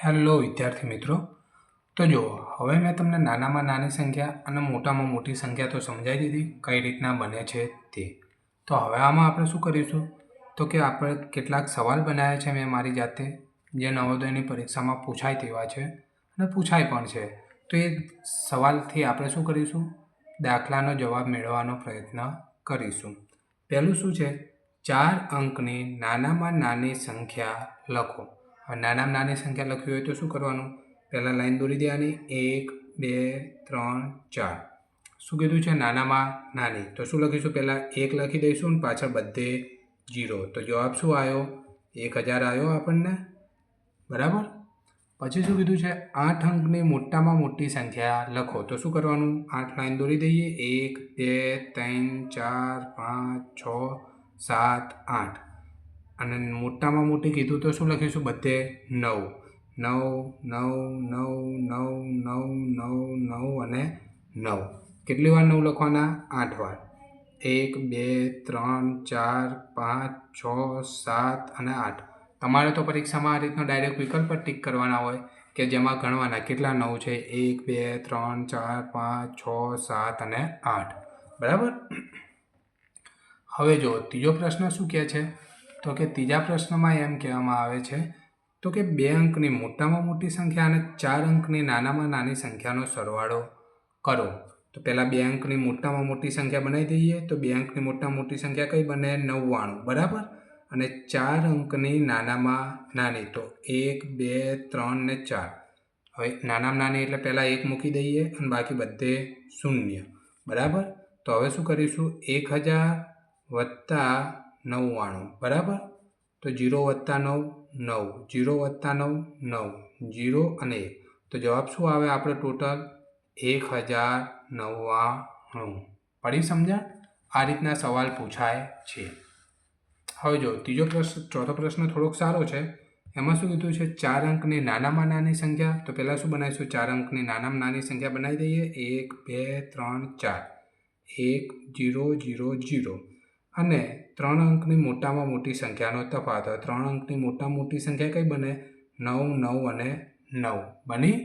Hello વિદ્યાર્થી મિત્રો, તો જુઓ હવે મેં તમને નાનામાં નાની સંખ્યા અને મોટામાં મોટી સંખ્યા તો સમજાવી દીધી કઈ રીતના બને છે તે. તો હવે આમાં આપણે શું કરીશું તો કે આપણે કેટલાક સવાલ બનાવ્યા છે મેં મારી જાતે, જે નવોદયની પરીક્ષામાં પૂછાય તેવા છે અને પૂછાય પણ છે. તો એ સવાલથી આપણે શું કરીશું, દાખલાનો જવાબ મેળવવાનો પ્રયત્ન કરીશું. પહેલું શું છે, 4 અંકની નાનામાં નાની સંખ્યા લખો. હવે નાનામાં નાની સંખ્યા લખવી હોય તો શું કરવાનું, પહેલાં લાઈન દોરી દેવાની, 1 2 3 4. શું કીધું છે, નાનામાં નાની, તો શું લખીશું, પહેલાં 1 લખી દઈશું અને પાછળ બધે 0. તો જવાબ શું આવ્યો, 1000 આવ્યો આપણને, બરાબર. પછી શું કીધું છે, 8 અંકની મોટામાં મોટી સંખ્યા લખો. તો શું કરવાનું, 8 લાઈન દોરી દઈએ, 1 2 3 4 5 6 7 8. અને મોટામાં મોટી કીધું તો શું લખીશું, બધે 9 9 9 9 9 9 9 અને 9. કેટલી વાર 9 લખવાના, 8 વાર. 1 2 3 4 5 6 7 અને 8. તમારે તો પરીક્ષામાં આ રીતનો ડાયરેક્ટ વિકલ્પ પર ટીક કરવાના હોય કે જેમાં ગણવાના કેટલા 9 છે, 1 2 3 4 5 6 7 અને 8, બરાબર. હવે જો ત્રીજો પ્રશ્ન શું કહે છે, તો કે ત્રીજા પ્રશ્નમાં એમ કહેવામાં આવે છે તો કે 2 અંકની મોટામાં મોટી સંખ્યા અને 4 અંકની નાનામાં નાની સંખ્યાનો સરવાળો કરો. તો પહેલાં 2 અંકની મોટામાં મોટી સંખ્યા બનાવી દઈએ. તો 2 અંકની મોટામાં મોટી સંખ્યા કઈ બને, 99, બરાબર. અને 4 અંકની નાનામાં નાની, તો 1 2 3 ને 4. હવે નાનામાં નાની એટલે પહેલાં 1 મૂકી દઈએ અને બાકી બધે 0, બરાબર. તો હવે શું કરીશું, 1000 વત્તા 99, બરાબર. તો 0 વત્તા 9 9, 0 વત્તા 9 9, 0 અને 1. તો જવાબ શું આવે આપણે ટોટલ 1099. પડી સમજ્યા? આ રીતના સવાલ પૂછાય છે. હવે જો ત્રીજો પ્રશ્ન, ચોથો પ્રશ્ન થોડોક સારો છે. એમાં શું કીધું છે, 4 અંકની નાનામાં નાની સંખ્યા. તો પહેલાં શું બનાવીશું, 4 અંકની નાનામાં નાની સંખ્યા બનાવી દઈએ, 1 2 3 4, 1 0 0 0. અને 3 અંકની મોટામાં મોટી સંખ્યાનો તફાવત. 3 અંકની મોટામાં મોટી સંખ્યા કઈ બને, 9 9 અને 9 બની.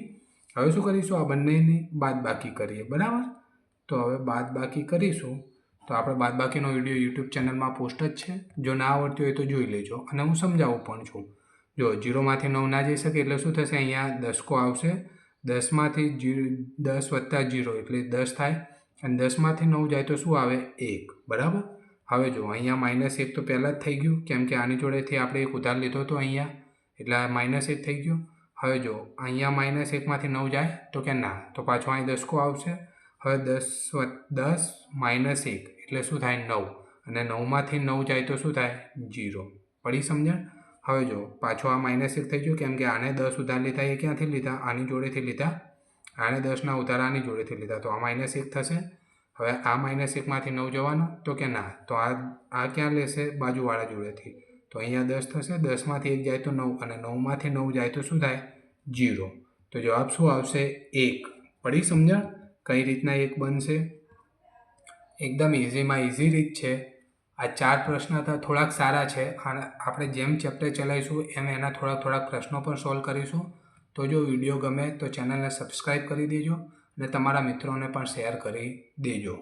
હવે શું કરીશું, આ બંનેની બાદબાકી કરીએ, બરાબર. તો હવે બાદબાકી કરીશું. તો આપણે બાદબાકીનો વિડીયો યુટ્યુબ ચેનલમાં પોસ્ટ જ છે, જો ના આવડતું હોય તો જોઈ લેજો અને હું સમજાવું પણ છું. જો 0માંથી 9 ના જઈ શકે એટલે શું થશે, અહીંયા દસકો આવશે, 10માંથી 10 વત્તા 0 એટલે 10 થાય, અને 10માંથી 9 જાય તો શું આવે, 1, બરાબર. હવે જો અહીંયા -1 તો પહેલાં જ થઈ ગયું, કેમ કે આની જોડેથી આપણે એક ઉધાર લીધો હતો અહીંયા, એટલે આ -1 થઈ ગયું. હવે જો અહીંયા -1માંથી 9 જાય તો કે ના, તો પાછો અહીં દસકો આવશે. હવે 10 -1 એટલે શું થાય, 9, અને 9માંથી 9 જાય તો શું થાય, 0. પડી સમજણ? હવે જો પાછો આ -1 થઈ ગયું, કેમ કે આને 10 ઉધાર લીધા, એ ક્યાંથી લીધા, આની જોડેથી લીધા. આને 10ના ઉધાર આની જોડેથી લીધા, તો આ -1 થશે. હવે આ -1માંથી 9 જવાનો તો કે ના, તો આ ક્યાં લેશે, બાજુવાળા જોડેથી. તો અહીંયા 10 થશે, 10માંથી 1 જાય તો 9, અને 9માંથી 9 જાય તો શું થાય, 0. તો જવાબ શું આવશે, 1. પડી સમજણ કઈ રીતના 1 બનશે? એકદમ ઇઝીમાં ઇઝી રીત છે. આ 4 પ્રશ્ન હતા, થોડાક સારા છે, અને આપણે જેમ ચેપ્ટર ચલાવીશું એમ એના થોડાક પ્રશ્નો પણ સોલ્વ કરીશું. તો જો વિડીયો ગમે તો ચેનલને સબસ્ક્રાઈબ કરી દેજો અને તમારા મિત્રોને પણ શેર કરી દેજો.